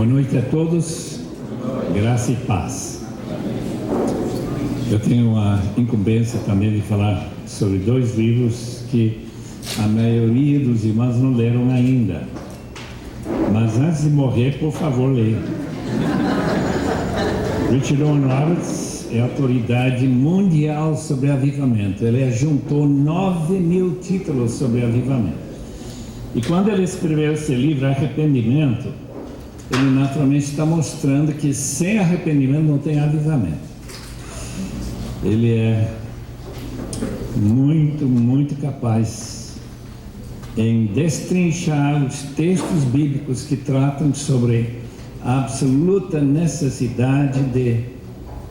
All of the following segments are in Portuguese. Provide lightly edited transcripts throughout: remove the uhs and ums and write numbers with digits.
Boa noite a todos, graça e paz. Eu tenho a incumbência também de falar sobre dois livros que a maioria dos irmãos não leram ainda. Mas antes de morrer, por favor, leiam. Richard Owen Roberts é autoridade mundial sobre avivamento. Ele juntou 9.000 títulos sobre avivamento. E quando ele escreveu esse livro, Arrependimento, ele naturalmente está mostrando que sem arrependimento não tem avivamento. Ele é muito capaz em destrinchar os textos bíblicos que tratam sobre a absoluta necessidade de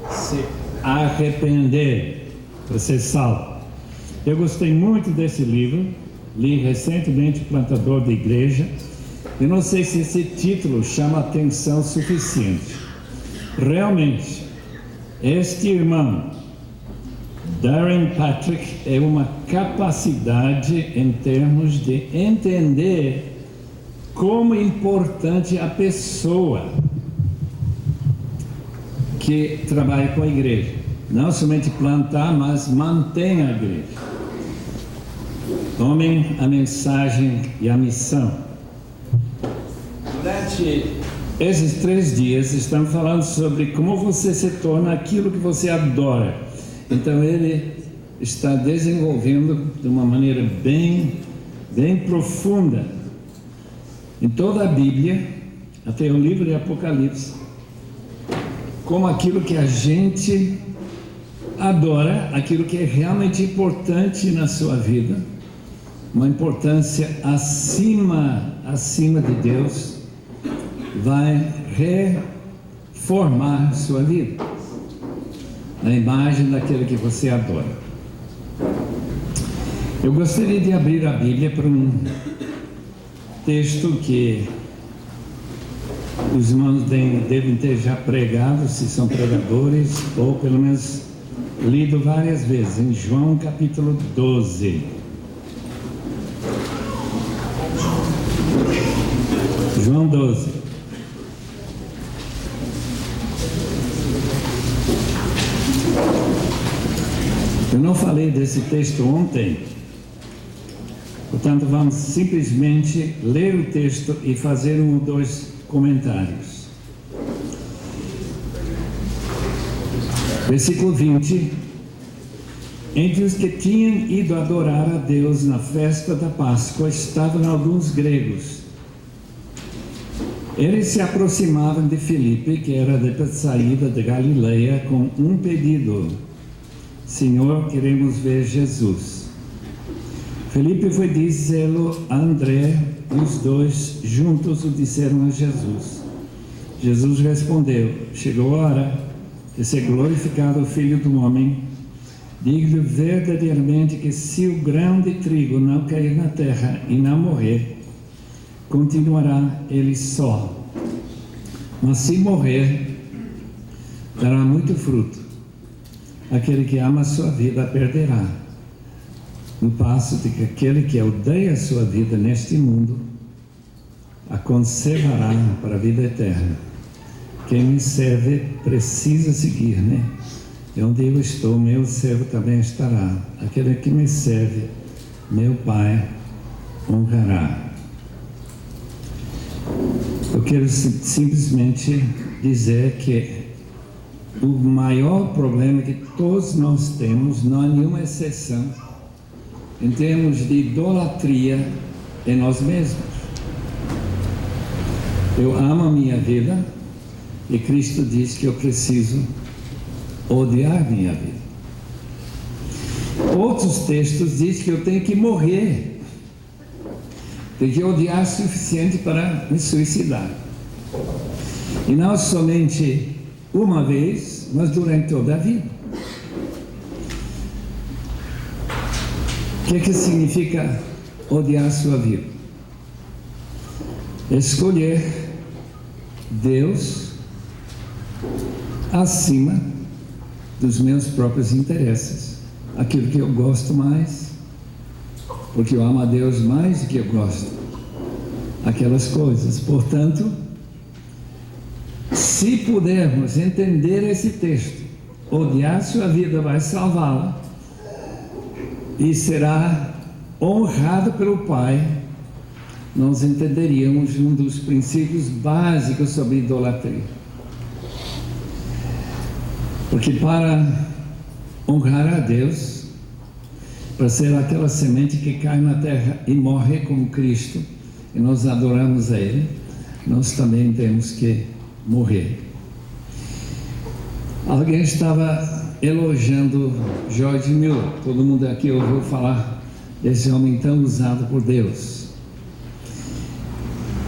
se arrepender para ser salvo. Eu gostei muito desse livro, li recentemente Plantador de Igreja. Eu não sei se esse título chama atenção suficiente. Realmente, este irmão, Darren Patrick, é uma capacidade em termos de entender como é importante a pessoa que trabalha com a igreja. Não somente plantar, mas mantém a igreja. Tomem a mensagem e a missão. Durante esses 3 dias, estamos falando sobre como você se torna aquilo que você adora. Então, ele está desenvolvendo de uma maneira bem profunda, em toda a Bíblia, até o livro de Apocalipse, como aquilo que a gente adora, aquilo que é realmente importante na sua vida, uma importância acima de Deus, vai reformar sua vida, a imagem daquele que você adora. Eu gostaria de abrir a Bíblia para um texto que os irmãos devem ter já pregado, se são pregadores, ou pelo menos lido várias vezes, em João capítulo 12. João 12. Eu não falei desse texto ontem, portanto vamos simplesmente ler o texto e fazer 1 ou 2 comentários. Versículo 20. Entre os que tinham ido adorar a Deus na festa da Páscoa estavam alguns gregos. Eles se aproximavam de Filipe, que era de Betsaída de Galileia, com um pedido: Senhor, queremos ver Jesus. Filipe foi dizê-lo a André, e os dois juntos o disseram a Jesus. Jesus respondeu: chegou a hora de ser glorificado o Filho do Homem. Digo-lhe verdadeiramente que se o grão de trigo não cair na terra e não morrer, continuará ele só. Mas se morrer, dará muito fruto. Aquele que ama a sua vida a perderá, no passo de que aquele que odeia a sua vida neste mundo a conservará para a vida eterna. Quem me serve precisa seguir-me. E onde eu estou, meu servo também estará. Aquele que me serve, meu Pai honrará. Eu quero simplesmente dizer que o maior problema que todos nós temos, não há nenhuma exceção, em termos de idolatria, é nós mesmos. Eu amo a minha vida e Cristo diz que eu preciso odiar minha vida. Outros textos dizem que eu tenho que morrer. Tem que odiar o suficiente para me suicidar. E não somente uma vez, mas durante toda a vida. O que significa odiar a sua vida? Escolher Deus acima dos meus próprios interesses. Aquilo que eu gosto mais, porque eu amo a Deus mais do que eu gosto aquelas coisas. Portanto, Se pudermos entender esse texto, odiar sua vida vai salvá-la e será honrado pelo Pai, nós entenderíamos um dos princípios básicos sobre idolatria. Porque para honrar a Deus, para ser aquela semente que cai na terra e morre como Cristo, e nós adoramos a Ele, nós também temos que morrer. Alguém estava elogiando George Mueller. Todo mundo aqui ouviu falar desse homem tão usado por Deus.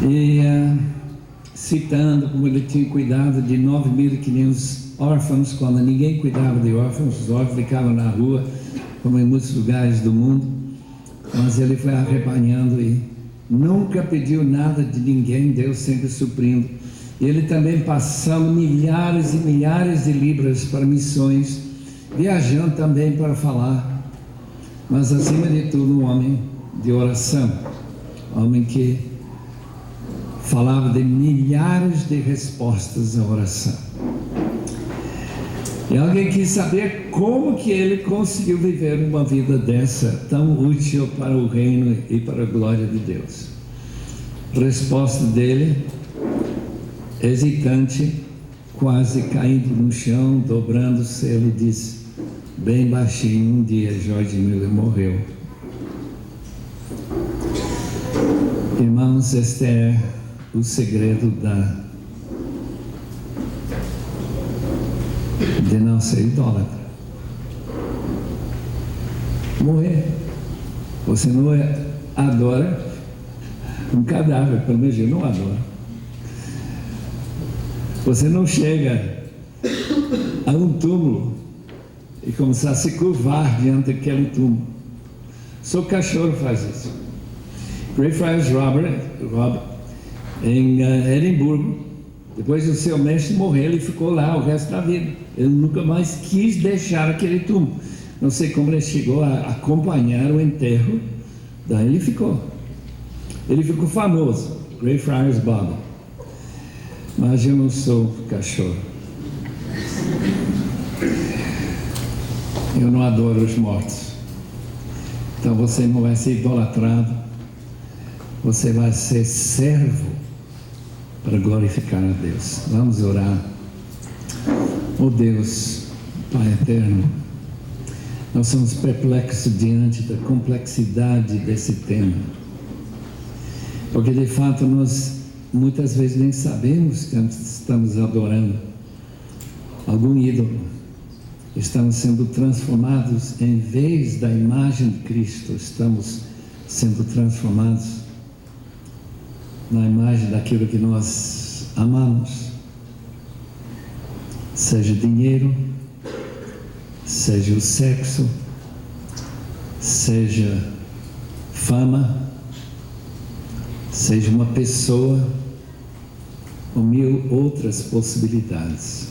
E citando como ele tinha cuidado de 9.500 órfãos, quando ninguém cuidava de órfãos, os órfãos ficavam na rua, como em muitos lugares do mundo, mas ele foi arrebanhando e nunca pediu nada de ninguém, Deus sempre suprindo. E ele também passando milhares e milhares de libras para missões, viajando também para falar, mas acima de tudo um homem de oração, homem que falava de milhares de respostas à oração. E alguém quis saber como que ele conseguiu viver uma vida dessa, tão útil para o reino e para a glória de Deus. A resposta dele, hesitante, quase caindo no chão, dobrando-se, ele disse, bem baixinho, um dia George Mueller morreu. Irmãos, este é o segredo de não ser idólatra. Morrer. Você não adora um cadáver, pelo menos eu não adoro. Você não chega a um túmulo e começar a se curvar diante daquele túmulo. Só o cachorro faz isso. Greyfriars Robert, em Edimburgo, depois do seu mestre morrer, ele ficou lá o resto da vida. Ele nunca mais quis deixar aquele túmulo. Não sei como ele chegou a acompanhar o enterro, daí ele ficou. Ele ficou famoso, Greyfriars Bob. Mas eu não sou cachorro. Eu não adoro os mortos. Então você não vai ser idolatrado. Você vai ser servo para glorificar a Deus. Vamos orar. Oh Deus, Pai eterno, nós somos perplexos diante da complexidade desse tema. Porque de fato nós muitas vezes nem sabemos que estamos adorando algum ídolo. Estamos sendo transformados, em vez da imagem de Cristo, estamos sendo transformados na imagem daquilo que nós amamos. Seja dinheiro, seja o sexo, seja fama, seja uma pessoa, ou mil outras possibilidades.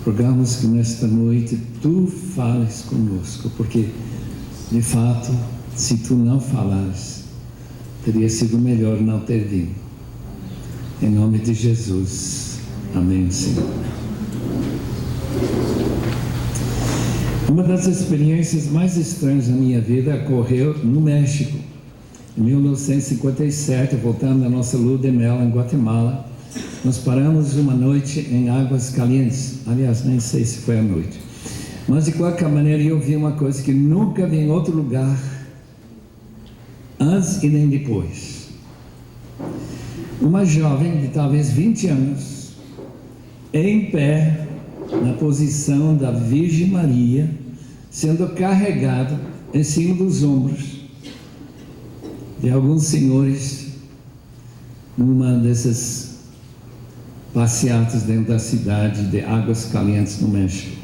Rogamos que nesta noite Tu fales conosco, porque de fato, se Tu não falares, teria sido melhor não ter vindo. Em nome de Jesus. Amém, Senhor. Uma das experiências mais estranhas da minha vida ocorreu no México. Em 1957, voltando à nossa lua de mel em Guatemala, nós paramos uma noite em Águas Calientes. Aliás, nem sei se foi à noite. Mas de qualquer maneira eu vi uma coisa que nunca vi em outro lugar, antes e nem depois. Uma jovem de talvez 20 anos, em pé, na posição da Virgem Maria, sendo carregada em cima dos ombros de alguns senhores numa dessas passeatas dentro da cidade de Águas Calientes, no México.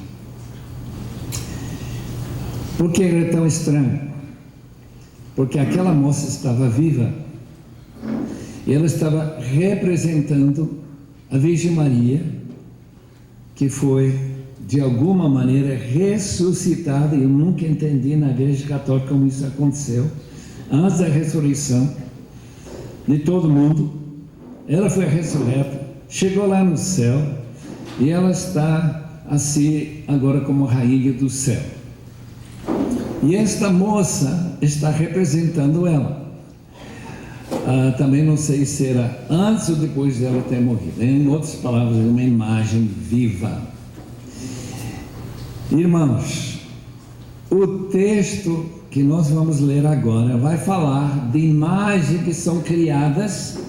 Por que era tão estranho? Porque aquela moça estava viva e ela estava representando a Virgem Maria, que foi de alguma maneira ressuscitada. Eu nunca entendi na Igreja Católica como isso aconteceu. Antes da ressurreição de todo mundo, ela foi ressurreta chegou lá no céu e ela está assim agora como rainha do céu. E esta moça está representando ela. Também não sei se era antes ou depois dela ter morrido. Em outras palavras, uma imagem viva. Irmãos, o texto que nós vamos ler agora vai falar de imagens que são criadas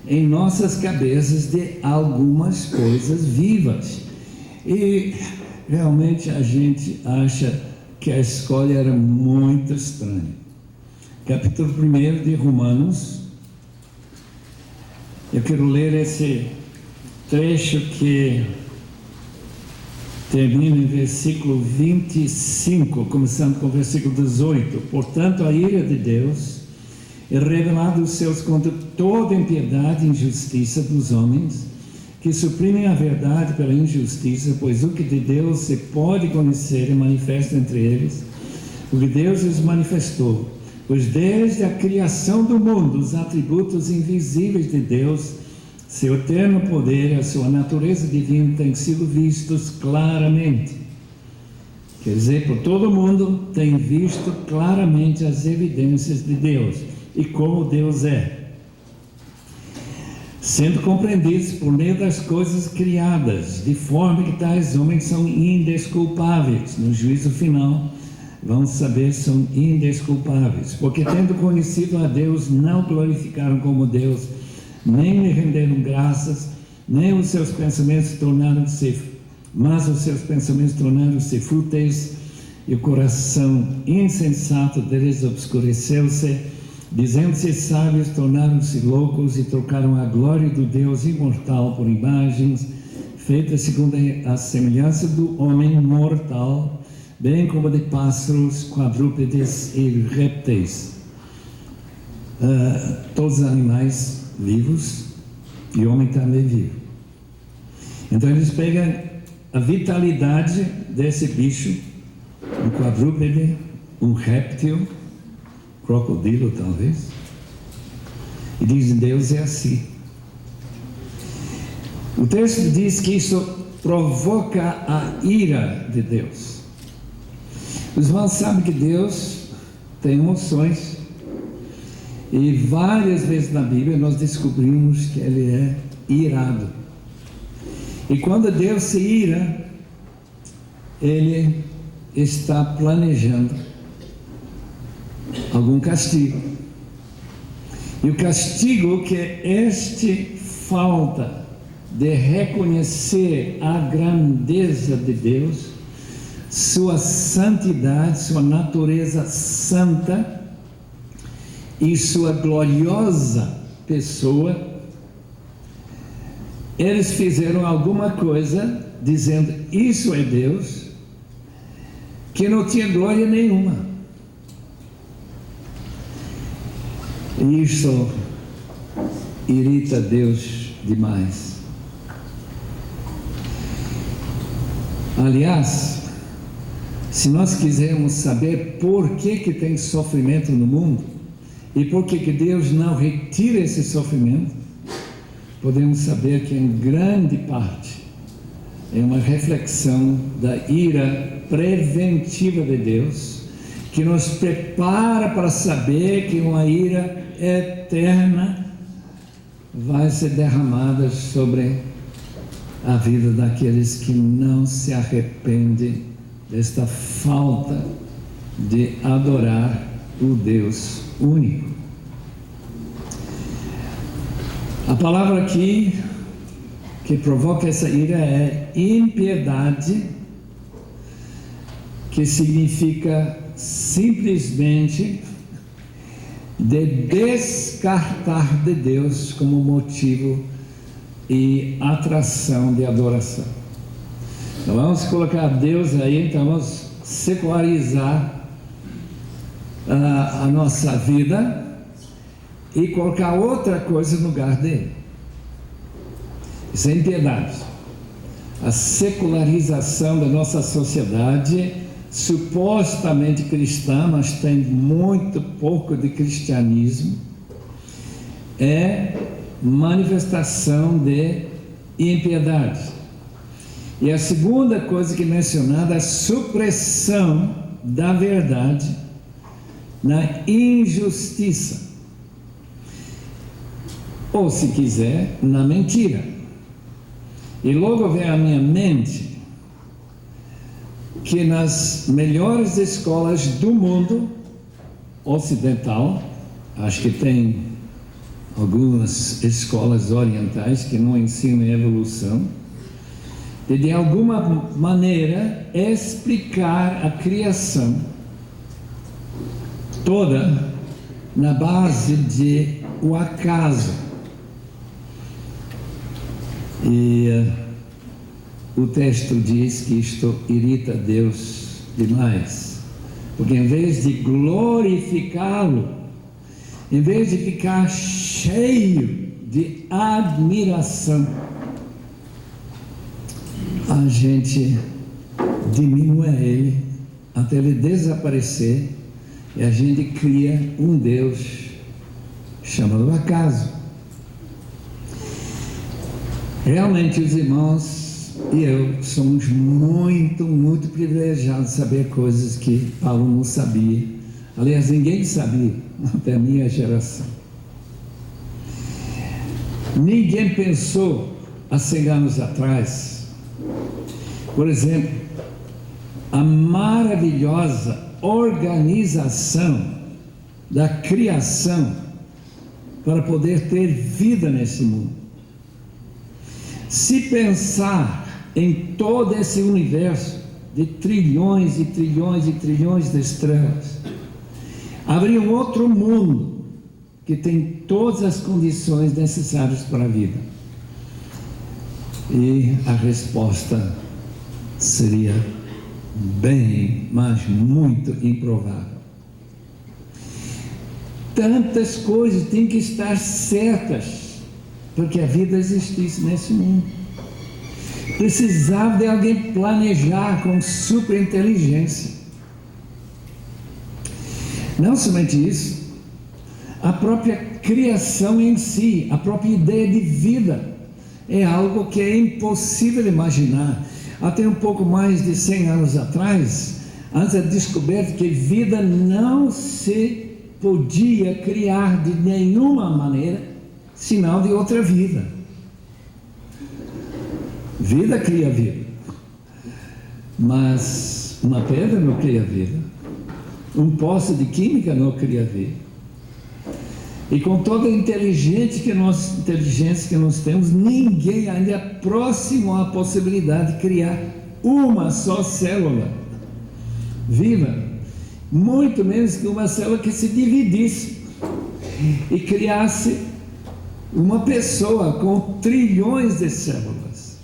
em nossas cabeças de algumas coisas vivas. E realmente a gente acha que a escolha era muito estranha. Capítulo 1 de Romanos. Eu quero ler esse trecho que termina em versículo 25, começando com o versículo 18. Portanto, a ira de Deus é revelada aos seus contra toda impiedade e injustiça dos homens, que suprimem a verdade pela injustiça, pois o que de Deus se pode conhecer é manifesto entre eles, o que Deus lhes manifestou. Pois desde a criação do mundo, os atributos invisíveis de Deus, seu eterno poder e a sua natureza divina têm sido vistos claramente. Quer dizer, por todo mundo tem visto claramente as evidências de Deus e como Deus é, sendo compreendidos por meio das coisas criadas, de forma que tais homens são indesculpáveis. No juízo final, vão saber, são indesculpáveis, porque tendo conhecido a Deus, não glorificaram como Deus, nem lhe renderam graças, nem os seus pensamentos tornaram-se, mas os seus pensamentos tornaram-se fúteis, e o coração insensato deles obscureceu-se, dizendo-se sábios, tornaram-se loucos e trocaram a glória do Deus imortal por imagens, feitas segundo a semelhança do homem mortal, bem como de pássaros, quadrúpedes e répteis, todos os animais vivos, e o homem também vivo. Então eles pegam a vitalidade desse bicho, um quadrúpede, um réptil, crocodilo talvez, e dizem: Deus é assim. O texto diz que isso provoca a ira de Deus. Os irmãos sabem que Deus tem emoções, e várias vezes na Bíblia nós descobrimos que Ele é irado. E quando Deus se ira, Ele está planejando algum castigo. E o castigo que este falta de reconhecer a grandeza de Deus, sua santidade, sua natureza santa e sua gloriosa pessoa, eles fizeram alguma coisa dizendo: isso é Deus, que não tinha glória nenhuma. E isso irrita Deus demais. Aliás, se nós quisermos saber por que tem sofrimento no mundo e por que Deus não retira esse sofrimento, podemos saber que em grande parte é uma reflexão da ira preventiva de Deus, que nos prepara para saber que uma ira eterna vai ser derramada sobre a vida daqueles que não se arrependem desta falta de adorar o Deus único. A palavra aqui que provoca essa ira é impiedade, que significa simplesmente de descartar de Deus como motivo e atração de adoração. Então vamos colocar Deus aí, então vamos secularizar a nossa vida e colocar outra coisa no lugar dele. Isso é impiedade. A secularização da nossa sociedade, supostamente cristã, mas tem muito pouco de cristianismo, é manifestação de e impiedade. E a segunda coisa que é mencionada é a supressão da verdade na injustiça. Ou, se quiser, na mentira. E logo vem à minha mente que nas melhores escolas do mundo ocidental, acho que tem algumas escolas orientais que não ensinam evolução, de alguma maneira explicar a criação toda na base de o acaso. E o texto diz que isto irrita Deus demais, porque em vez de glorificá-lo, em vez de ficar cheio de admiração, a gente diminui ele até ele desaparecer, e a gente cria um Deus chamado acaso. Realmente os irmãos e eu somos muito privilegiados de saber coisas que Paulo não sabia. Aliás, ninguém sabia, até a minha geração. Ninguém pensou há 100 anos atrás, por exemplo, a maravilhosa organização da criação para poder ter vida nesse mundo. Se pensar em todo esse universo de trilhões e trilhões e trilhões de estrelas, haveria um outro mundo que tem todas as condições necessárias para a vida. E a resposta seria bem, mas muito improvável. Tantas coisas têm que estar certas para que a vida existisse nesse mundo. Precisava de alguém planejar com super inteligência. Não somente isso, a própria criação em si, a própria ideia de vida, é algo que é impossível de imaginar. Até um pouco mais de 100 anos atrás, antes da descoberta que vida não se podia criar de nenhuma maneira, senão de outra vida. Vida cria vida, mas uma pedra não cria vida, um poço de química não cria vida. E com toda a inteligência que nós temos, ninguém ainda é próximo à possibilidade de criar uma só célula viva, muito menos que uma célula que se dividisse e criasse uma pessoa com trilhões de células.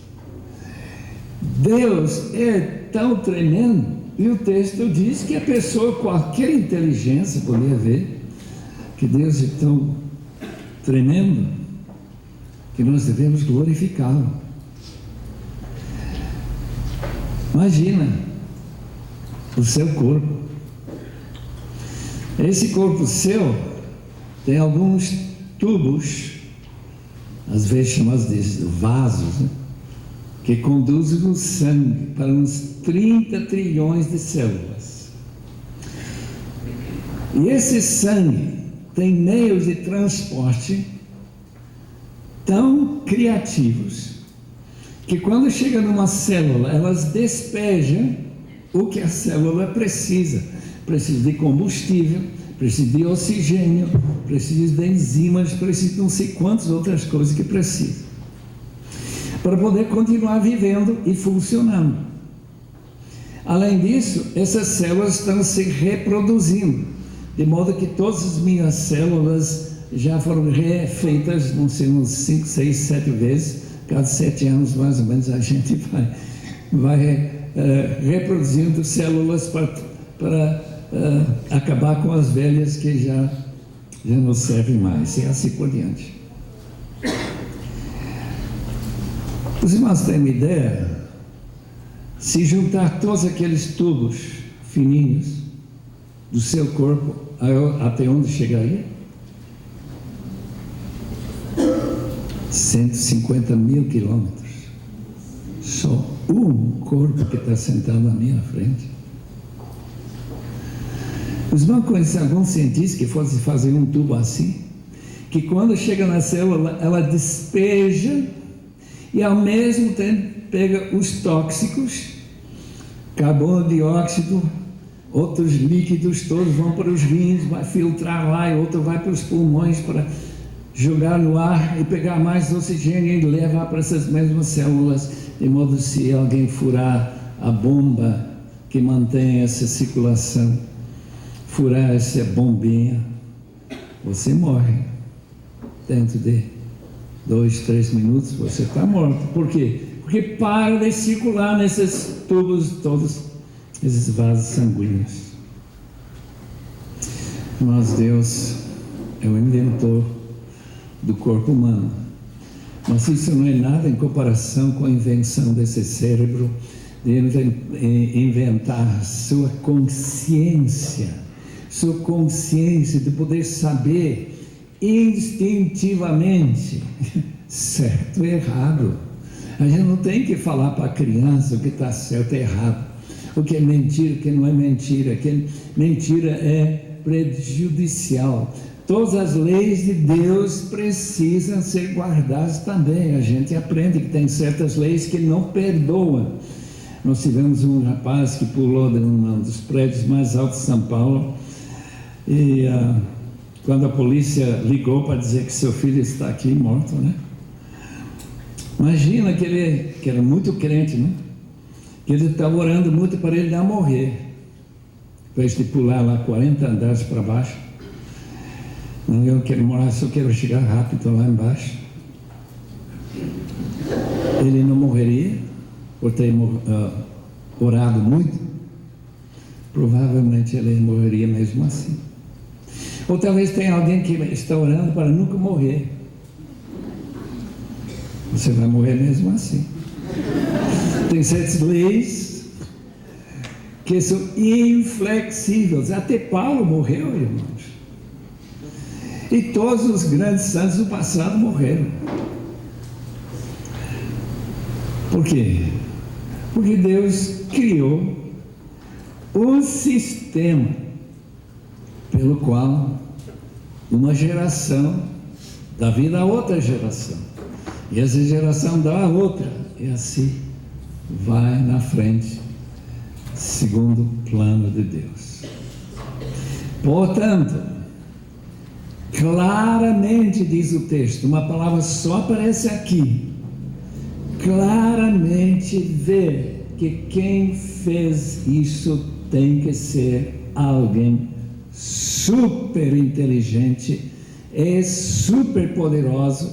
Deus é tão tremendo, e o texto diz que a pessoa, qualquer inteligência, poderia ver que Deus é tão tremendo que nós devemos glorificá-lo. Imagina o seu corpo. Esse corpo seu tem alguns tubos, às vezes chamados de vasos, né, que conduzem o sangue para uns 30 trilhões de células. E esse sangue tem meios de transporte tão criativos que quando chega numa célula, elas despejam o que a célula precisa. Precisa de combustível, precisa de oxigênio, precisa de enzimas, precisa de não sei quantas outras coisas que precisa para poder continuar vivendo e funcionando. Além disso, essas células estão se reproduzindo, de modo que todas as minhas células já foram refeitas, não sei, uns 5, 6, 7 vezes. Cada 7 anos, mais ou menos, a gente vai reproduzindo células para acabar com as velhas que já não servem mais, e assim por diante. Os irmãos têm uma ideia? Se juntar todos aqueles tubos fininhos do seu corpo, até onde chegaria? 150 mil quilômetros. um corpo que está sentado na minha frente. Os irmãos conhecem algum cientista que fosse fazer um tubo assim, que quando chega na célula, ela despeja e ao mesmo tempo pega os tóxicos, carbono, dióxido, outros líquidos, todos vão para os rins, vai filtrar lá, e outro vai para os pulmões para jogar no ar e pegar mais oxigênio e levar para essas mesmas células, de modo que se alguém furar a bomba que mantém essa circulação, furar essa bombinha, você morre. Dentro de 2, 3 minutos você está morto. Por quê? Porque para de circular nesses tubos todos, esses vasos sanguíneos. Mas Deus é o inventor do corpo humano. Mas isso não é nada em comparação com a invenção desse cérebro, de inventar sua consciência de poder saber instintivamente certo e errado. A gente não tem que falar para a criança o que está certo e errado, o que é mentira, o que não é mentira, que mentira é prejudicial. Todas as leis de Deus precisam ser guardadas também. A gente aprende que tem certas leis que não perdoam. Nós tivemos um rapaz que pulou de um dos prédios mais altos de São Paulo, e quando a polícia ligou para dizer que seu filho está aqui morto, né? Imagina que ele, que era muito crente, né? Que ele estava orando muito para ele não morrer, para ele pular lá 40 andares para baixo. Não, eu quero morar, só quero chegar rápido lá embaixo. Ele não morreria por ter orado muito? Provavelmente ele morreria mesmo assim. Ou talvez tenha alguém que está orando para nunca morrer. Você vai morrer mesmo assim. Tem certas leis que são inflexíveis. Até Paulo morreu, irmãos. E todos os grandes santos do passado morreram. Por quê? Porque Deus criou um sistema pelo qual uma geração dá vida a outra geração, e essa geração dá a outra, e assim vai na frente, segundo o plano de Deus. Portanto, claramente diz o texto, uma palavra só aparece aqui, claramente vê que quem fez isso tem que ser alguém super inteligente, é super poderoso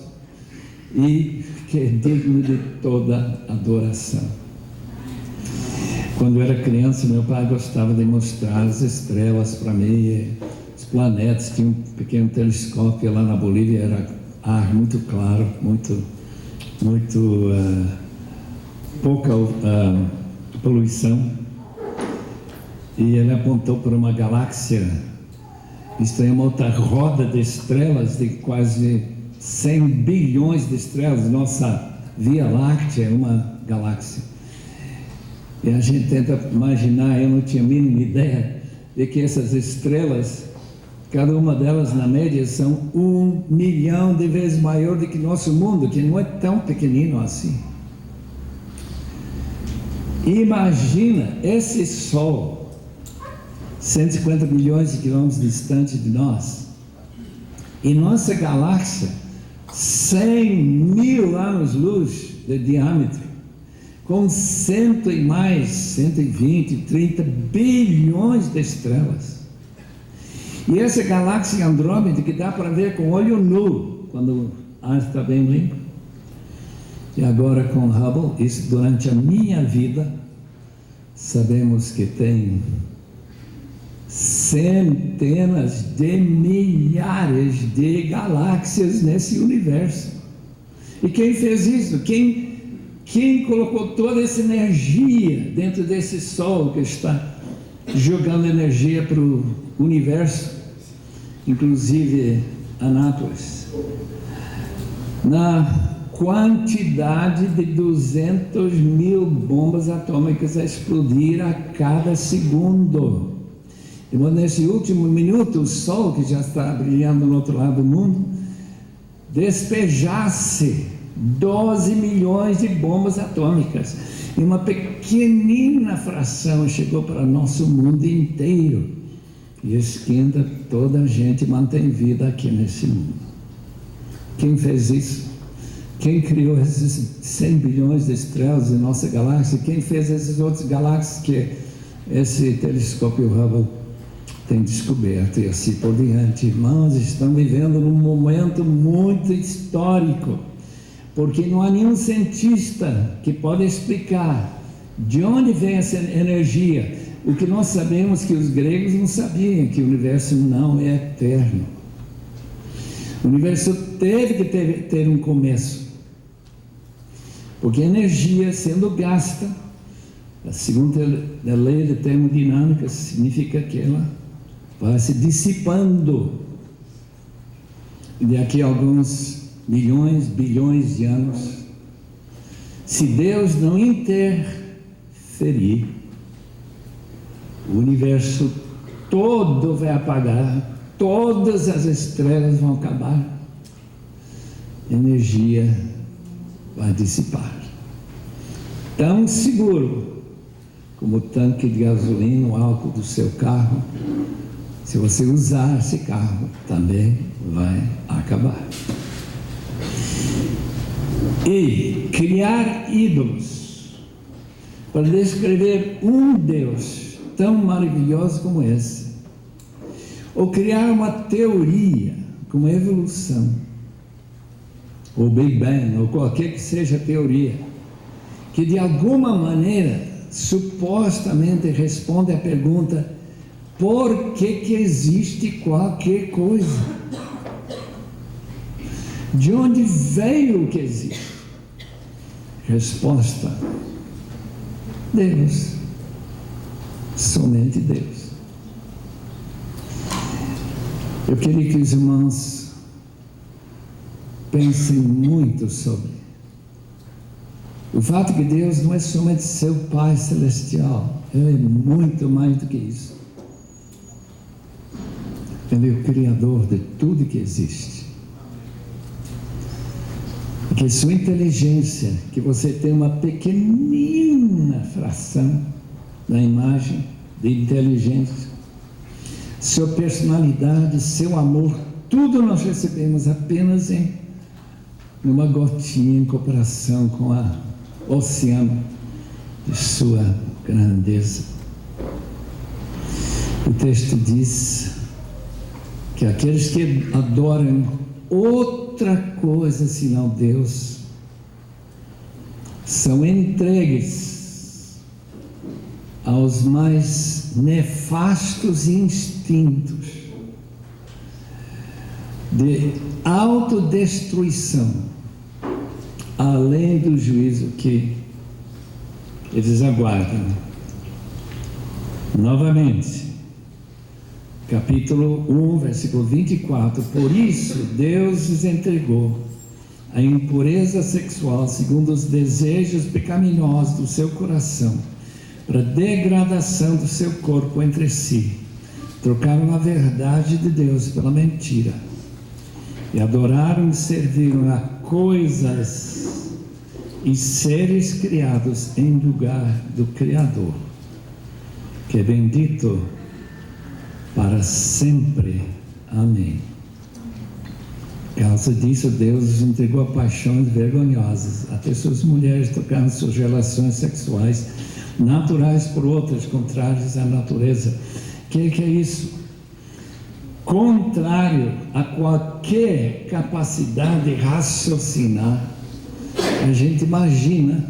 e que é digno de toda adoração. Quando eu era criança, meu pai gostava de mostrar as estrelas para mim, os planetas. Tinha um pequeno telescópio lá na Bolívia, era ar muito claro, muito pouca poluição, e ele apontou para uma galáxia. Isto é uma outra roda de estrelas, de quase 100 bilhões de estrelas. Nossa Via Láctea é uma galáxia. E a gente tenta imaginar, eu não tinha a mínima ideia de que essas estrelas, cada uma delas na média são 1 milhão de vezes maior do que nosso mundo, que não é tão pequenino assim. Imagina esse Sol, 150 milhões de quilômetros distante de nós, e nossa galáxia, 100 mil anos-luz de diâmetro, com 100 e mais, 120, 30 bilhões de estrelas. E essa galáxia Andrômeda, que dá para ver com olho nu, quando o ar está bem limpo. E agora com Hubble, isso durante a minha vida, sabemos que tem centenas de milhares de galáxias nesse universo. E quem fez isso? Quem colocou toda essa energia dentro desse Sol que está jogando energia para o universo, inclusive Anápolis? Na quantidade de 200 mil bombas atômicas a explodir a cada segundo. E nesse último minuto, o Sol, que já está brilhando no outro lado do mundo, despejasse 12 milhões de bombas atômicas. E uma pequenina fração chegou para nosso mundo inteiro. E esquenta toda a gente, mantém vida aqui nesse mundo. Quem fez isso? Quem criou esses 100 bilhões de estrelas em nossa galáxia? Quem fez essas outras galáxias que esse telescópio Hubble tem descoberto? E assim por diante. Irmãos, estamos vivendo num momento muito histórico, porque não há nenhum cientista que pode explicar de onde vem essa energia. O que nós sabemos que os gregos não sabiam, que o universo não é eterno. O universo teve que ter um começo, porque a energia sendo gasta, segundo a lei da termodinâmica, significa que ela vai se dissipando. E daqui a alguns milhões, bilhões de anos, se Deus não interferir, o universo todo vai apagar, todas as estrelas vão acabar, a energia vai dissipar. Tão seguro como o tanque de gasolina, o álcool do seu carro, se você usar esse carro, também vai acabar. E criar ídolos para descrever um Deus tão maravilhoso como esse, ou criar uma teoria como a evolução, ou Big Bang, ou qualquer que seja a teoria, que de alguma maneira supostamente responde à pergunta: por que existe qualquer coisa? De onde veio o que existe? Resposta: Deus. Somente Deus. Eu queria que os irmãos pensem muito sobre o fato que Deus não é somente seu Pai Celestial, Ele é muito mais do que isso. Ele é o Criador de tudo que existe. E que sua inteligência, que você tem uma pequenina fração da imagem de inteligência, sua personalidade, seu amor, tudo nós recebemos apenas em uma gotinha em comparação com o oceano de sua grandeza. O texto diz que aqueles que adoram outra coisa senão Deus são entregues aos mais nefastos instintos de autodestruição, além do juízo que eles aguardam. Novamente, capítulo 1, versículo 24: por isso Deus os entregou à impureza sexual segundo os desejos pecaminosos do seu coração, para a degradação do seu corpo entre si. Trocaram a verdade de Deus pela mentira e adoraram e serviram a coisas e seres criados em lugar do Criador, que é bendito para sempre. Amém. Por causa disso, Deus os entregou a paixões vergonhosas. Até suas mulheres trocaram suas relações sexuais naturais por outras contrárias à natureza. Que é isso? Contrário a qualquer capacidade de raciocinar. A gente imagina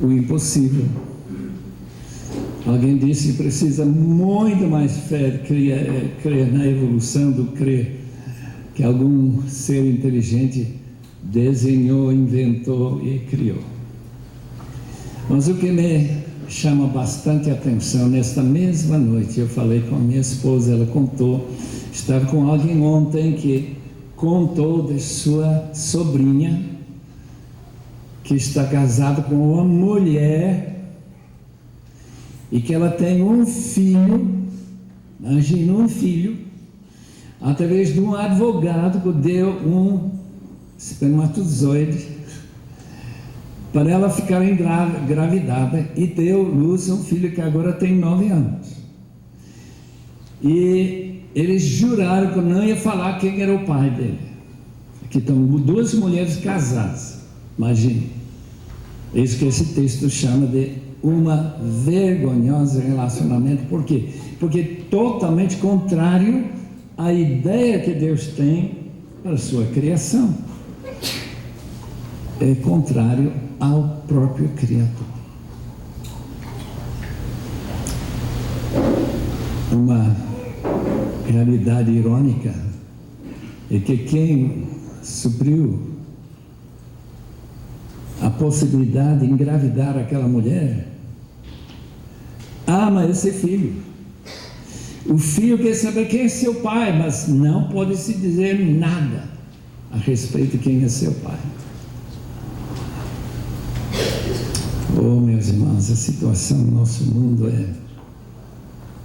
o impossível. Alguém disse que precisa muito mais fé de crer na evolução do que crer que algum ser inteligente desenhou, inventou e criou. Mas o que me chama bastante atenção, nesta mesma noite eu falei com a minha esposa, ela contou, estava com alguém ontem que contou de sua sobrinha, que está casada com uma mulher, e que ela tem um filho, imagina um filho, através de um advogado que deu um espermatozoide para ela ficar engravidada, e deu luz a um filho que agora tem 9 anos. E eles juraram que não ia falar quem era o pai dele. Aqui estão 2 mulheres casadas, imagine. É isso que esse texto chama de uma vergonhosa relacionamento. Por quê? Porque é totalmente contrário à ideia que Deus tem para a sua criação. É contrário ao próprio Criador. Uma realidade irônica é que quem supriu a possibilidade de engravidar aquela mulher ama esse filho. O filho quer saber quem é seu pai, mas não pode se dizer nada a respeito de quem é seu pai. Oh, meus irmãos, a situação no nosso mundo é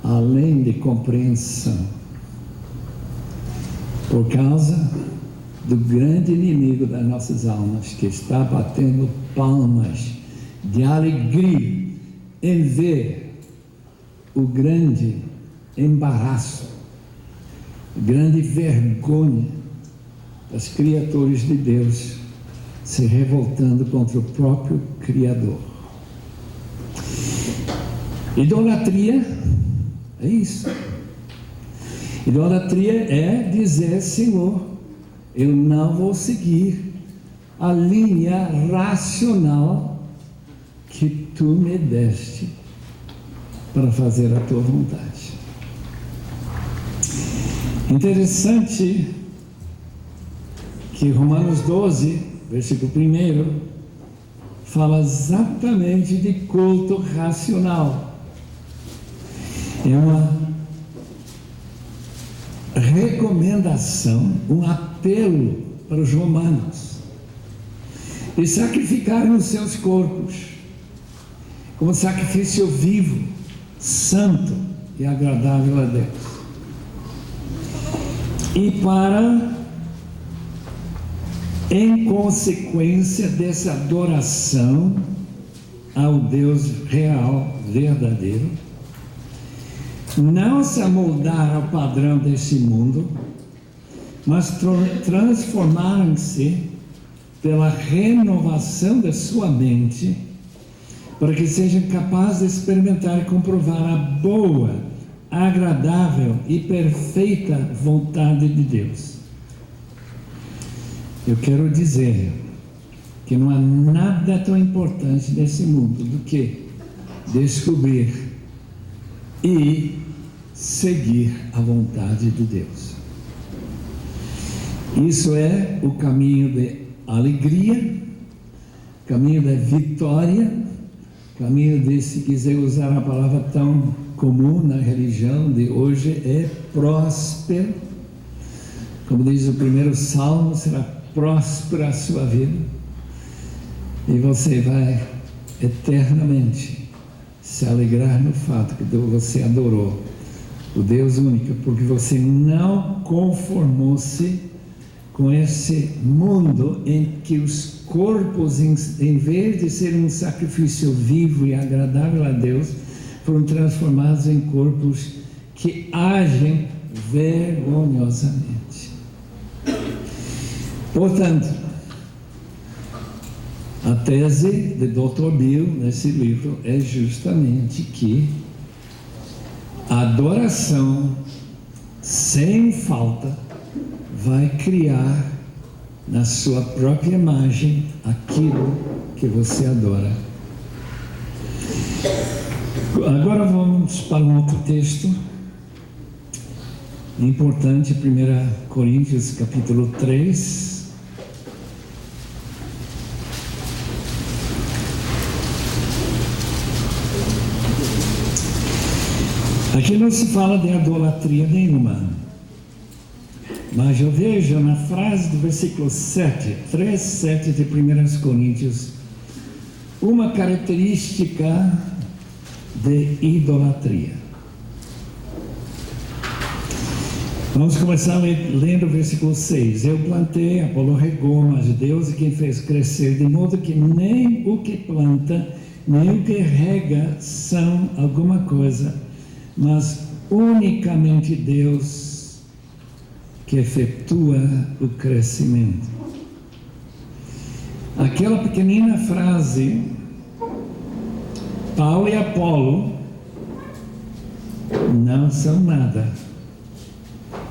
além de compreensão, por causa do grande inimigo das nossas almas, que está batendo palmas de alegria em ver o grande embaraço, a grande vergonha das criaturas de Deus se revoltando contra o próprio Criador. Idolatria é isso. Idolatria é dizer: Senhor, eu não vou seguir a linha racional que tu me deste para fazer a tua vontade. Interessante que Romanos 12, versículo 1, fala exatamente de culto racional. É uma recomendação, um apelo para os romanos de sacrificarem os seus corpos como sacrifício vivo, santo e agradável a Deus. E para, em consequência dessa adoração ao Deus real, verdadeiro, não se amoldar ao padrão deste mundo, mas transformarem-se pela renovação da sua mente, para que sejam capazes de experimentar e comprovar a boa, agradável e perfeita vontade de Deus. Eu quero dizer que não há nada tão importante nesse mundo do que descobrir e seguir a vontade de Deus. Isso é o caminho de alegria, caminho da vitória, caminho de, se quiser usar a palavra tão comum na religião de hoje, é próspero. Como diz o primeiro salmo, será próspera a sua vida e você vai eternamente se alegrar no fato que você adorou o Deus único, porque você não conformou-se com esse mundo em que os corpos, em vez de serem um sacrifício vivo e agradável a Deus, foram transformados em corpos que agem vergonhosamente. Portanto, a tese de Dr. Bill nesse livro é justamente que a adoração sem falta vai criar na sua própria imagem aquilo que você adora. Agora vamos para um outro texto importante, 1 Coríntios capítulo 3. Aqui não se fala de idolatria nenhuma, Mas eu vejo na frase do versículo 7, 3:7 de 1 Coríntios, uma característica de idolatria. Vamos começar lendo o versículo 6. Eu plantei, Apolo regou, mas Deus é quem fez crescer, de modo que nem o que planta, nem o que rega são alguma coisa, mas unicamente Deus que efetua o crescimento. Aquela pequenina frase, Paulo e Apolo não são nada.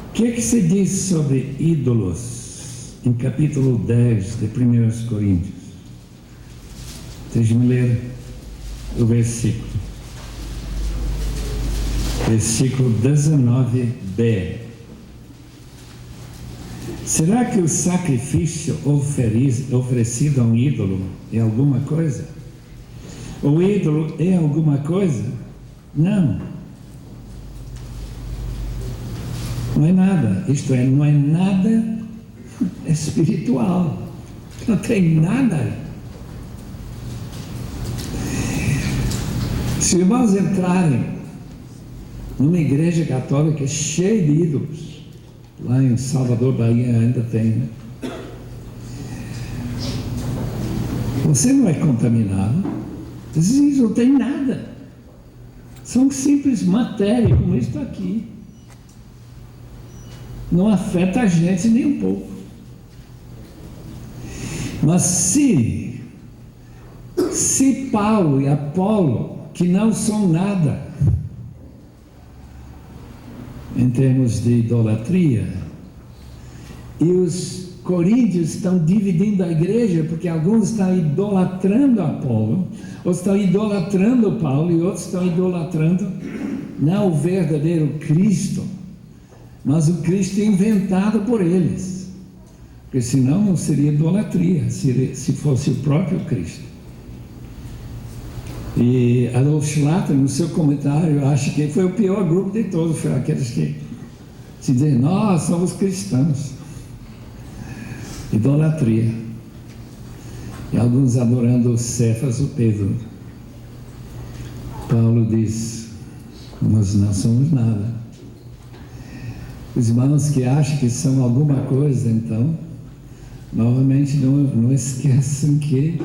O que se diz sobre ídolos em capítulo 10 de 1 Coríntios? Deixe-me ler o versículo. Versículo 19b. Será que o sacrifício oferecido a um ídolo é alguma coisa? O ídolo é alguma coisa? Não. Não é nada, isto é, não é nada espiritual, não tem nada. Se irmãos entrarem numa igreja católica cheia de ídolos, lá em Salvador, Bahia ainda tem, né? Você não é contaminado, esses ídolos não tem nada, são simples matéria, como isso aqui. Não afeta a gente nem um pouco. Mas se Paulo e Apolo, que não são nada em termos de idolatria, e os coríntios estão dividindo a igreja, porque alguns estão idolatrando Apolo, outros estão idolatrando Paulo, e outros estão idolatrando não o verdadeiro Cristo, mas o Cristo inventado por eles, porque senão não seria idolatria, se fosse o próprio Cristo. E Adolf Schlatter, no seu comentário, acha que foi o pior grupo de todos, foi aqueles que se dizem, nós somos cristãos. Idolatria. E alguns adorando o Cefas, o Pedro. Paulo diz, nós não somos nada. Os irmãos que acham que são alguma coisa, então, novamente não esqueçam que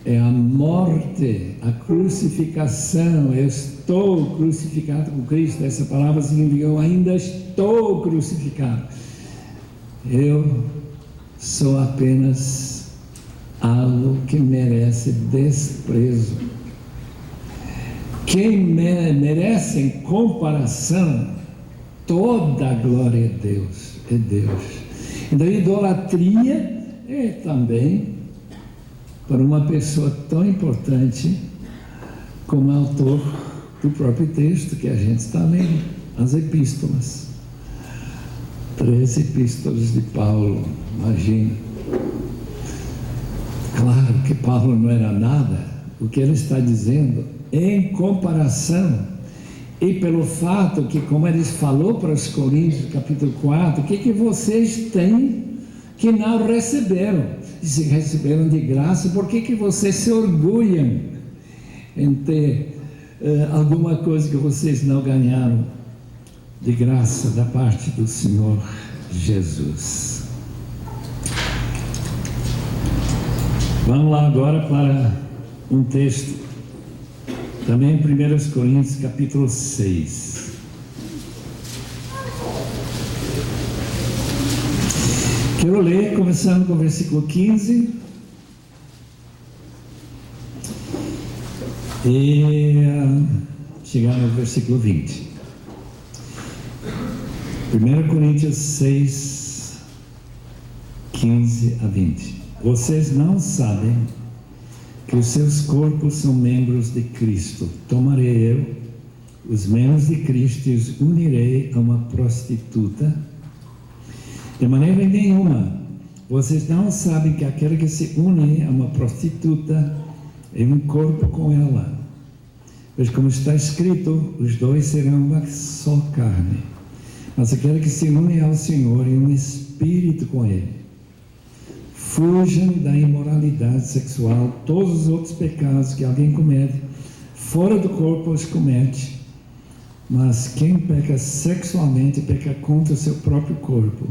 é a morte, a crucificação. Eu estou crucificado com Cristo. Essa palavra significa eu ainda estou crucificado. Eu sou apenas algo que merece desprezo. Quem merece em comparação toda a glória é Deus, é Deus. Então, idolatria é também para uma pessoa tão importante como autor do próprio texto que a gente está lendo, as epístolas. 3 epístolas de Paulo, imagina. Claro que Paulo não era nada, o que ele está dizendo, em comparação. E pelo fato que, como ele falou para os Coríntios, capítulo 4, o que vocês têm que não receberam? E se receberam de graça, por que vocês se orgulham em ter alguma coisa que vocês não ganharam de graça da parte do Senhor Jesus? Vamos lá agora para um texto. Também em 1 Coríntios, capítulo 6. Quero ler, começando com o versículo 15. E chegar no versículo 20. 1 Coríntios 6, 15 a 20. Vocês não sabem que os seus corpos são membros de Cristo. Tomarei eu os membros de Cristo e os unirei a uma prostituta? De maneira nenhuma. Vocês não sabem que aquele que se une a uma prostituta é um corpo com ela. Pois como está escrito, os dois serão uma só carne. mas aquele que se une ao Senhor e um espírito com Ele. Fujam da imoralidade sexual, todos os outros pecados que alguém comete, fora do corpo os comete, mas quem peca sexualmente peca contra o seu próprio corpo.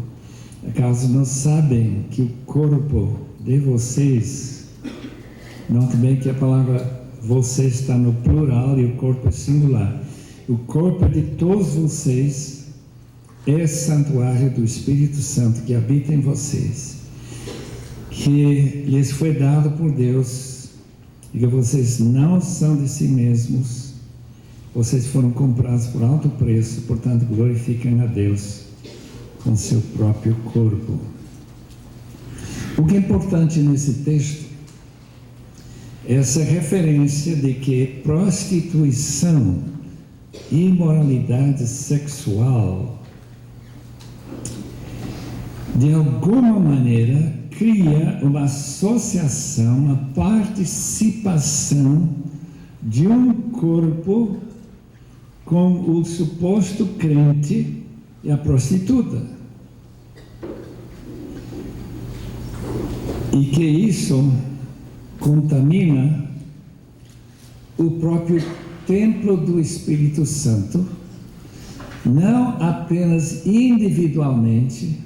Acaso não sabem que o corpo de vocês, note bem que a palavra você está no plural e o corpo é singular, o corpo de todos vocês é santuário do Espírito Santo que habita em vocês, que lhes foi dado por Deus, e que vocês não são de si mesmos, vocês foram comprados por alto preço, portanto glorifiquem a Deus com seu próprio corpo. O que é importante nesse texto é essa referência de que prostituição e imoralidade sexual de alguma maneira cria uma associação, uma participação de um corpo com o suposto crente e a prostituta. E que isso contamina o próprio templo do Espírito Santo, não apenas individualmente,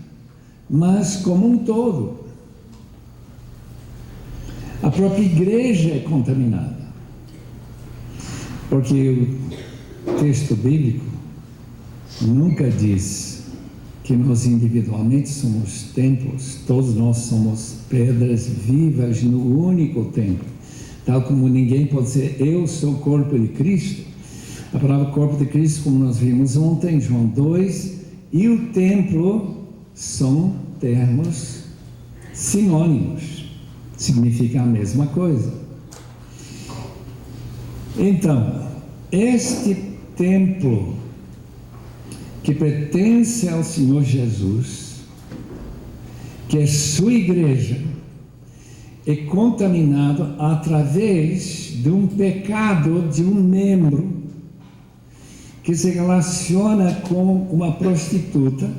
mas como um todo. A própria igreja é contaminada, porque o texto bíblico nunca diz que nós individualmente somos templos, todos nós somos pedras vivas no único templo, tal como ninguém pode dizer eu sou o corpo de Cristo. A palavra corpo de Cristo, como nós vimos ontem, João 2, e o templo são termos sinônimos, significa a mesma coisa. Então, este templo que pertence ao Senhor Jesus, que é sua igreja, é contaminado através de um pecado de um membro que se relaciona com uma prostituta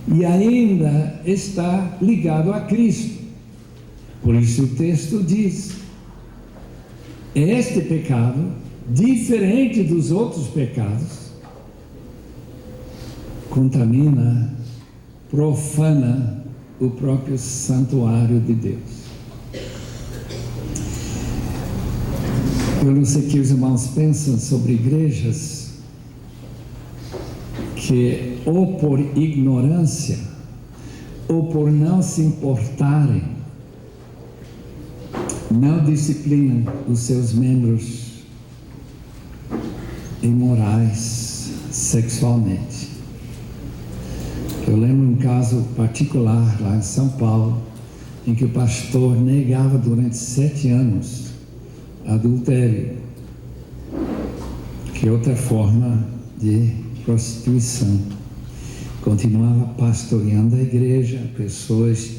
e ainda está ligado a Cristo. Por isso o texto diz: este pecado, diferente dos outros pecados, contamina, profana o próprio santuário de Deus. Eu não sei o que os irmãos pensam sobre igrejas que, ou por ignorância, ou por não se importarem, não disciplinam os seus membros imorais sexualmente. Eu lembro um caso particular lá em São Paulo, em que o pastor negava durante 7 anos adultério, que é outra forma de prostituição. Continuava pastoreando a igreja, pessoas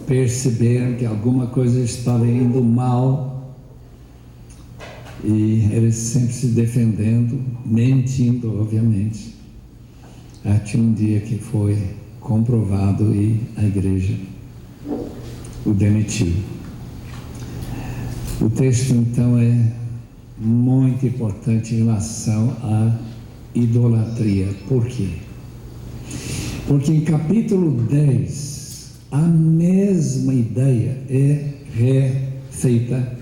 perceberam que alguma coisa estava indo mal e ele sempre se defendendo, mentindo, obviamente. Até um dia que foi comprovado e a igreja o demitiu. O texto então é muito importante em relação à idolatria. Por quê? Porque em capítulo 10 a mesma ideia é refeita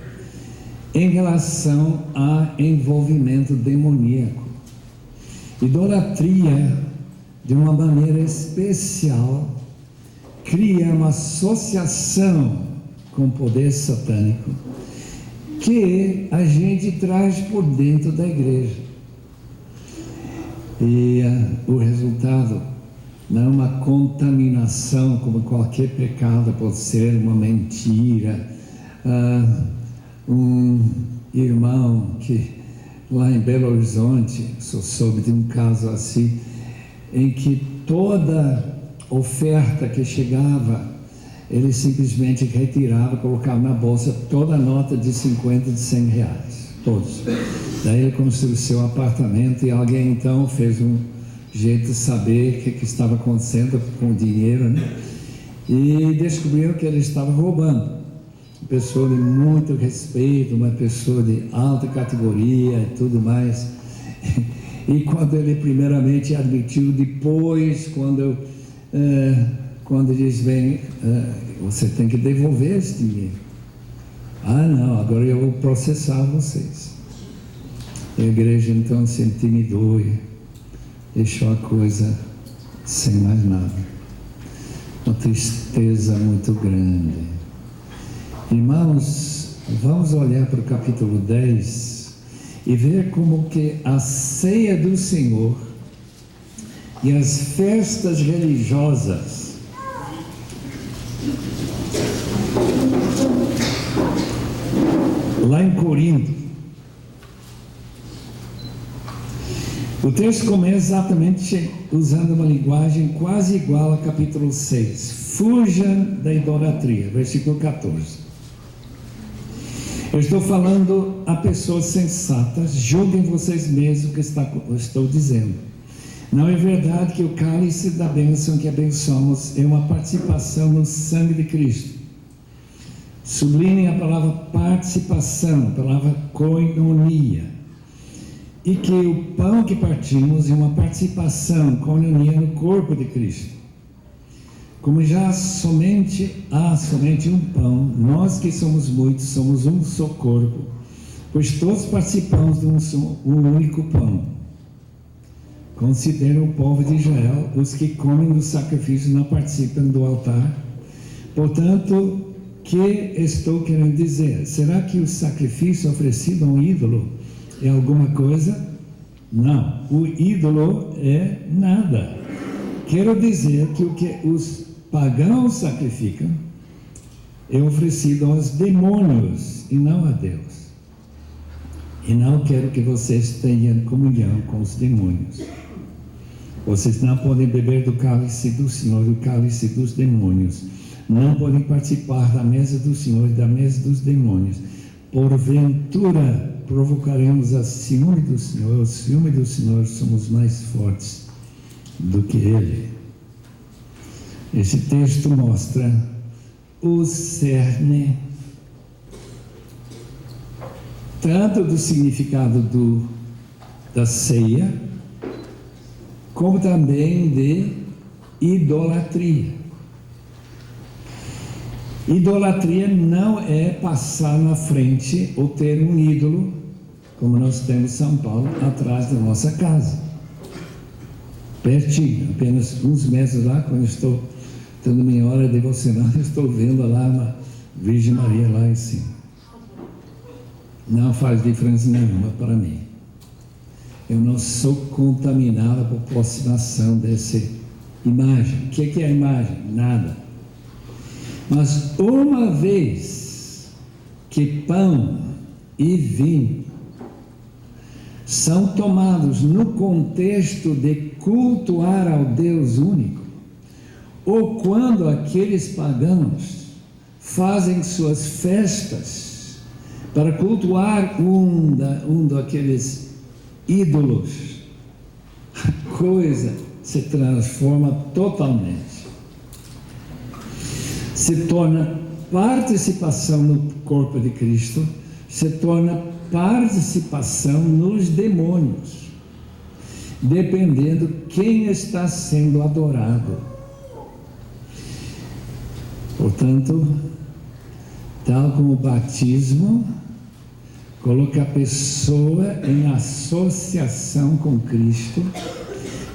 em relação a envolvimento demoníaco. Idolatria, de uma maneira especial, cria uma associação com o poder satânico que a gente traz por dentro da igreja. E o resultado não é uma contaminação como qualquer pecado pode ser, uma mentira. Um irmão que lá em Belo Horizonte, só soube de um caso assim, em que toda oferta que chegava, ele simplesmente retirava, colocava na bolsa toda a nota de 50, de 100 reais, todos. Daí ele construiu seu apartamento e alguém então fez jeito de saber o que estava acontecendo com o dinheiro, né? E descobriram que ele estava roubando. Uma pessoa de muito respeito, uma pessoa de alta categoria e tudo mais. E quando ele primeiramente admitiu, depois, quando diz, bem, você tem que devolver esse dinheiro. Ah, não, agora eu vou processar vocês. A igreja então se intimidou e deixou a coisa sem mais nada. Uma tristeza muito grande. Irmãos, vamos olhar para o capítulo 10 e ver como que a ceia do Senhor e as festas religiosas lá em Corinto, o texto começa exatamente usando uma linguagem quase igual a capítulo 6. Fuja da idolatria, versículo 14. Eu estou falando a pessoas sensatas, julguem vocês mesmos o que eu estou dizendo. Não é verdade que o cálice da bênção que abençoamos é uma participação no sangue de Cristo? Sublinhem a palavra participação, a palavra koinonia. E que o pão que partimos é uma participação, koinonia, no corpo de Cristo. Como já há somente um pão, nós que somos muitos, somos um só corpo, pois todos participamos de um único pão. Considera o povo de Israel, os que comem do sacrifício não participam do altar. Portanto, o que estou querendo dizer? Será que o sacrifício oferecido a um ídolo é alguma coisa? Não, o ídolo é nada. Quero dizer que o que os pagãos sacrificam é oferecido aos demônios e não a Deus. E não quero que vocês tenham comunhão com os demônios. Vocês não podem beber do cálice do Senhor, do cálice dos demônios. Não podem participar da mesa do Senhor e da mesa dos demônios. Porventura provocaremos a ciúme do Senhor. O ciúme do Senhor, somos mais fortes do que Ele. Esse texto mostra o cerne tanto do significado da ceia, como também de idolatria. Idolatria não é passar na frente ou ter um ídolo, como nós temos em São Paulo, atrás da nossa casa. Pertinho, apenas uns metros lá, quando eu estou tendo minha hora devocional, eu estou vendo lá uma Virgem Maria lá em cima. Não faz diferença nenhuma para mim. Eu não sou contaminado por aproximação dessa imagem. O que é a imagem? Nada. Mas uma vez que pão e vinho são tomados no contexto de cultuar ao Deus único, ou quando aqueles pagãos fazem suas festas para cultuar um daqueles ídolos, a coisa se transforma totalmente. Se torna participação no corpo de Cristo, se torna participação nos demônios, dependendo quem está sendo adorado. Portanto, tal como o batismo, coloca a pessoa em associação com Cristo,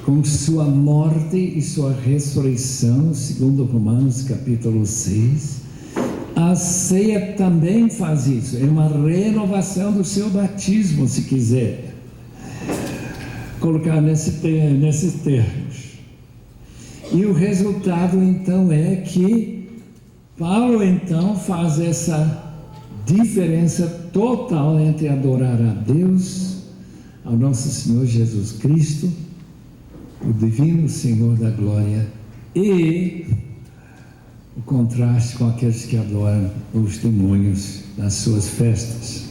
com sua morte e sua ressurreição, segundo Romanos capítulo 6. A ceia também faz isso, é uma renovação do seu batismo, se quiser colocar nesses termos. E o resultado então é que Paulo então faz essa diferença total entre adorar a Deus, ao nosso Senhor Jesus Cristo, o divino Senhor da glória, e o contraste com aqueles que adoram os demônios nas suas festas.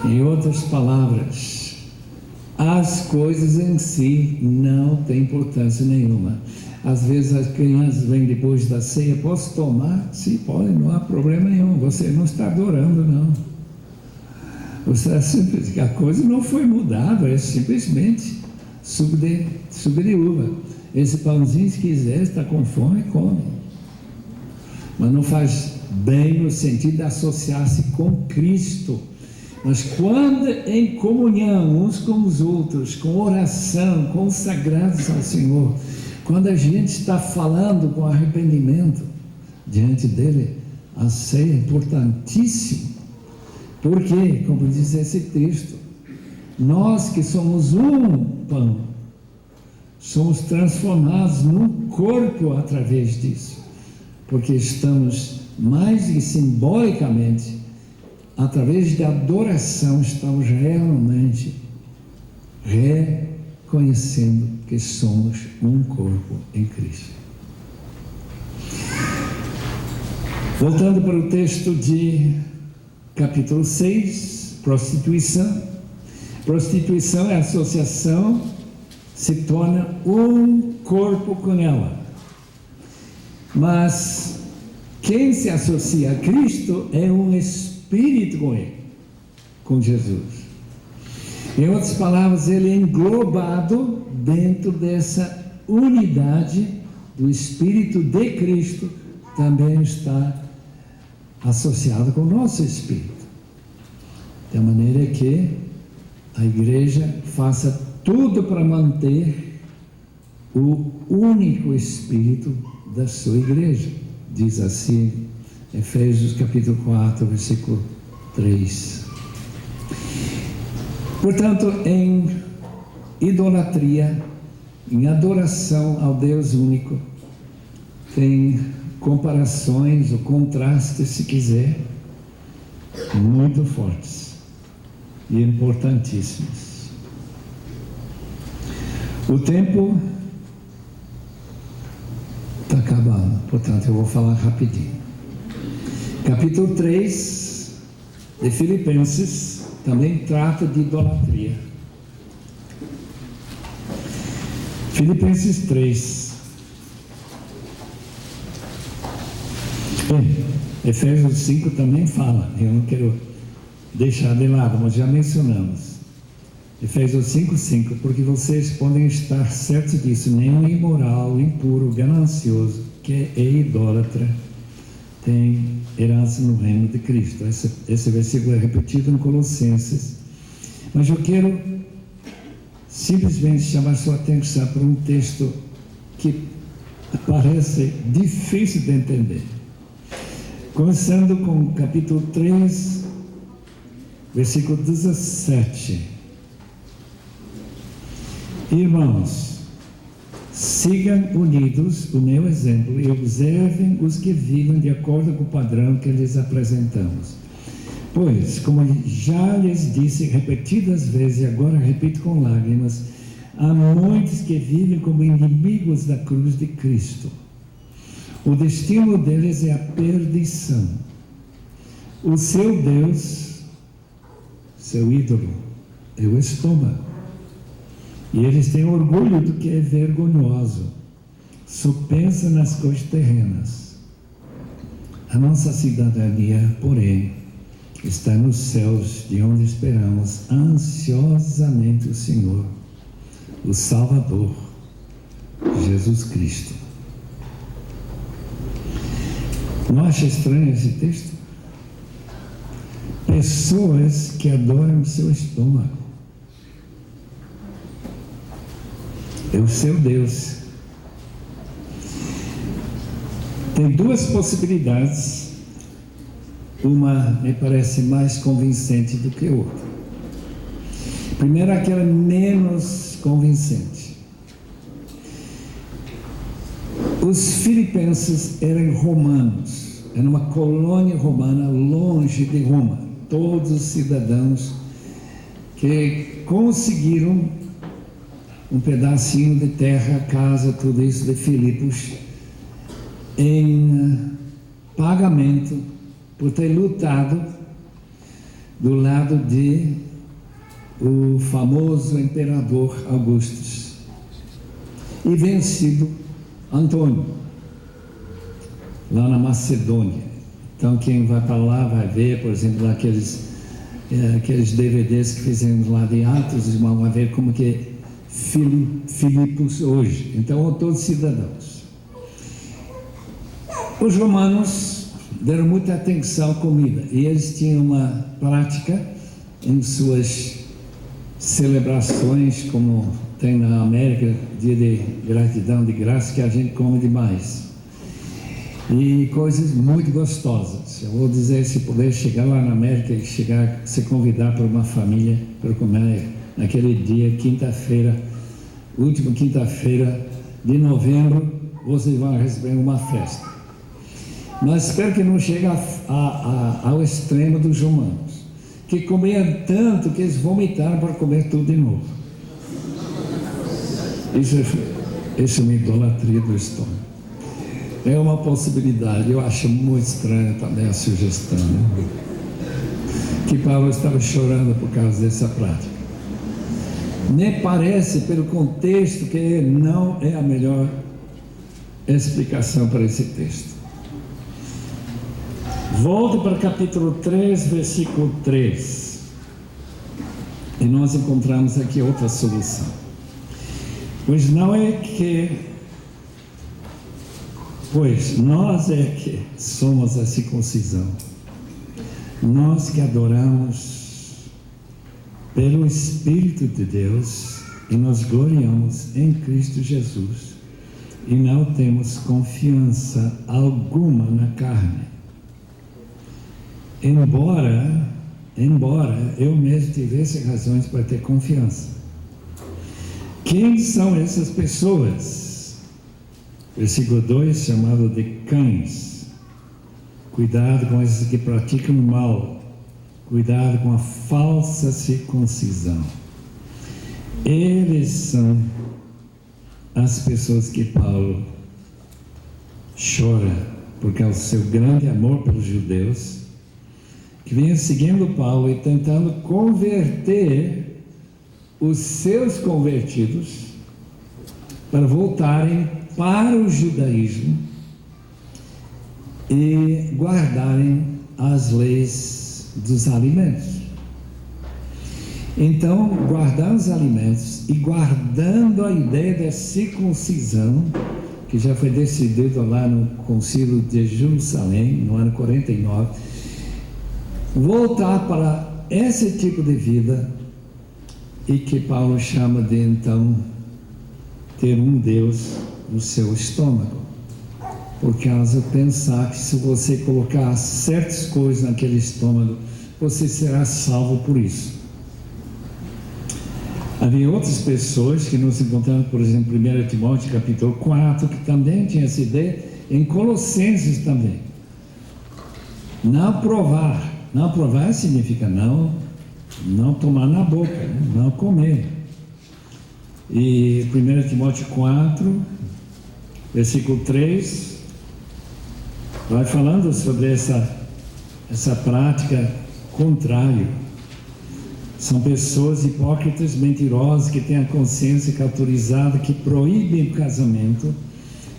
Em outras palavras, As coisas em si não têm importância nenhuma. Às vezes as crianças vêm depois da ceia, posso tomar? Sim, pode, não há problema nenhum. Você não está adorando, não. A coisa não foi mudada, é simplesmente suco de uva. Esse pãozinho, se quiser, está com fome, come. Mas não faz bem no sentido de associar-se com Cristo. Mas quando em comunhão uns com os outros, com oração, consagrados ao Senhor, quando a gente está falando com arrependimento diante dele, a ceia é importantíssimo. Porque, como diz esse texto, nós que somos um pão, somos transformados num corpo através disso, porque estamos mais que simbolicamente, através da adoração, estamos realmente reconhecendo que somos um corpo em Cristo. Voltando para o texto de capítulo 6, prostituição. Prostituição é a associação, se torna um corpo com ela. Mas quem se associa a Cristo é um espírito com ele, com Jesus. Em outras palavras, ele é englobado dentro dessa unidade do Espírito de Cristo, também está associado com o nosso espírito. De maneira que a igreja faça tudo para manter o único espírito da sua igreja. Diz assim, Efésios capítulo 4, versículo 3. Portanto, em idolatria, em adoração ao Deus único, tem comparações ou contrastes, se quiser, muito fortes e importantíssimos. O tempo está acabando, portanto eu vou falar rapidinho. Capítulo 3 de Filipenses também trata de idolatria. Filipenses 3. Efésios 5 também fala, eu não quero deixar de lado, mas já mencionamos. Efésios 5:5, porque vocês podem estar certos disso, nenhum imoral, impuro, ganancioso, que é idólatra, tem herança no reino de Cristo. Esse versículo é repetido em Colossenses, mas eu quero simplesmente chamar sua atenção para um texto que parece difícil de entender. Começando com o capítulo 3, versículo 17. Irmãos, sigam unidos o meu exemplo e observem os que vivem de acordo com o padrão que lhes apresentamos. Pois, como já lhes disse repetidas vezes, e agora repito com lágrimas, há muitos que vivem como inimigos da cruz de Cristo. O destino deles é a perdição. O seu Deus, seu ídolo, é o estômago. E eles têm orgulho do que é vergonhoso. Só pensa nas coisas terrenas. A nossa cidadania, porém, está nos céus, de onde esperamos ansiosamente o Senhor, o Salvador, Jesus Cristo. Não acha estranho esse texto? Pessoas que adoram o seu estômago. É o seu Deus. Tem duas possibilidades. Uma me parece mais convincente do que outra. Primeiro, aquela menos convincente. Os filipenses eram romanos, era uma colônia romana longe de Roma. Todos os cidadãos que conseguiram um pedacinho de terra, casa, tudo isso de Filipos, em pagamento por ter lutado do lado de o famoso imperador Augustus e vencido Antônio, lá na Macedônia. Então quem vai para lá vai ver, por exemplo, aqueles DVDs que fizemos lá de Atos, vai ver como que é Filipos hoje. Então, todos cidadãos. Os romanos deram muita atenção à comida, e eles tinham uma prática em suas celebrações, como tem na América, dia de gratidão, de graça, que a gente come demais. E coisas muito gostosas. Eu vou dizer, se puder chegar lá na América e se convidar para uma família para comer naquele dia, quinta-feira, última quinta-feira de novembro, vocês vão receber uma festa. Mas espero que não chegue ao extremo dos romanos, que comiam tanto que eles vomitaram para comer tudo de novo. Isso é uma idolatria do estômago. É uma possibilidade. Eu acho muito estranha também a sugestão, né? Que Paulo estava chorando por causa dessa prática. Me parece, pelo contexto, que não é a melhor explicação para esse texto. Volte para capítulo 3, versículo 3. E nós encontramos aqui outra solução. Pois nós é que somos a circuncisão. Nós que adoramos pelo Espírito de Deus e nos gloriamos em Cristo Jesus e não temos confiança alguma na carne. Embora eu mesmo tivesse razões para ter confiança. Quem são essas pessoas? Versículo 2, chamado de cães. Cuidado com esses que praticam mal. Cuidado com a falsa circuncisão. Eles são as pessoas que Paulo chora por causa do seu grande amor pelos judeus, que vinham seguindo Paulo e tentando converter os seus convertidos para voltarem para o judaísmo e guardarem as leis dos alimentos. Então, guardar os alimentos e guardando a ideia da circuncisão, que já foi decidido lá no Concílio de Jerusalém, no ano 49, voltar para esse tipo de vida, e que Paulo chama de, então, ter um Deus no seu estômago, por causa de pensar que se você colocar certas coisas naquele estômago, você será salvo por isso. Havia outras pessoas que nós encontramos, por exemplo, em 1 Timóteo capítulo 4, que também tinha essa ideia, em Colossenses também. Não provar significa não tomar na boca, não comer. E 1 Timóteo 4, versículo 3, vai falando sobre essa prática contrária. São pessoas hipócritas, mentirosas, que têm a consciência cauterizada, que proíbem o casamento,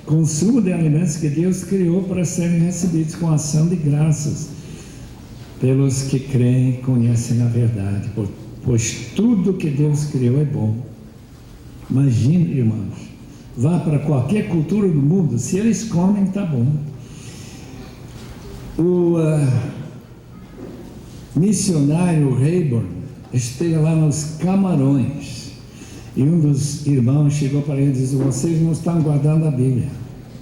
consumo de alimentos que Deus criou para serem recebidos com ação de graças pelos que creem e conhecem a verdade, pois tudo que Deus criou é bom. Imagine, irmãos, vá para qualquer cultura do mundo, se eles comem, está bom. O missionário Rayburn esteve lá nos Camarões, e um dos irmãos chegou para ele e disse: vocês não estão guardando a Bíblia,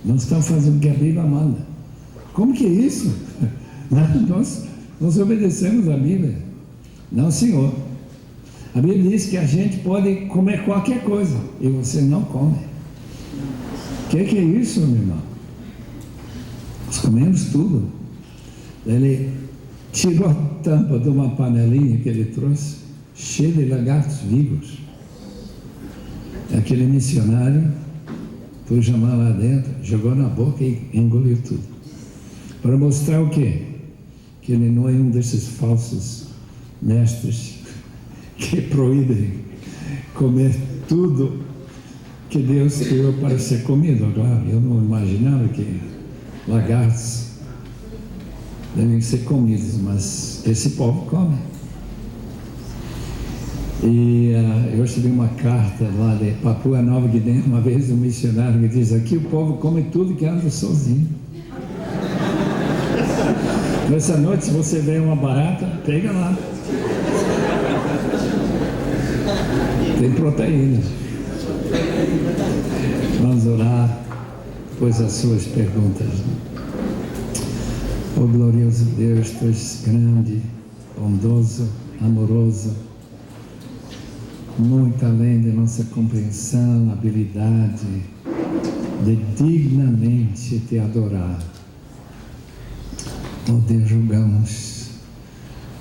não estão fazendo o que a Bíblia manda. Como que é isso? Nós obedecemos a Bíblia. Não, senhor. A Bíblia diz que a gente pode comer qualquer coisa, e você não come. O que é isso, meu irmão? Nós comemos tudo. Ele tirou a tampa de uma panelinha que ele trouxe, cheia de lagartos vivos. Aquele missionário foi chamar lá dentro, jogou na boca e engoliu tudo. Para mostrar o quê? Que ele não é um desses falsos mestres que proíbem comer tudo que Deus criou para ser comido. Claro, eu não imaginava que lagartos devem ser comidos, mas esse povo come. E eu recebi uma carta lá de Papua Nova Guiné, uma vez um missionário que diz: aqui o povo come tudo que anda sozinho. Nessa noite, se você vê uma barata, pega lá. Tem proteína. Vamos orar, depois as suas perguntas. Oh glorioso Deus, Tu és grande, bondoso, amoroso, muito além de nossa compreensão, habilidade de dignamente Te adorar. Oh Deus, rogamos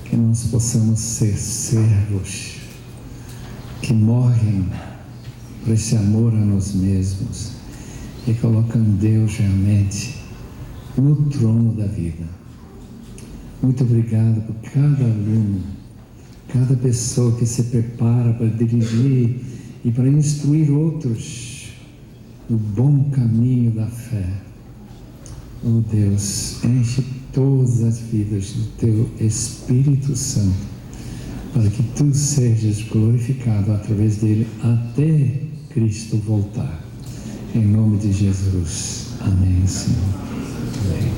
que nós possamos ser servos que morrem por esse amor a nós mesmos e colocam Deus realmente no trono da vida. Muito obrigado por cada aluno, cada pessoa que se prepara para dirigir e para instruir outros no bom caminho da fé. Oh Deus, enche todas as vidas do Teu Espírito Santo, para que Tu sejas glorificado através dele até Cristo voltar. Em nome de Jesus. Amém, Senhor. Amém.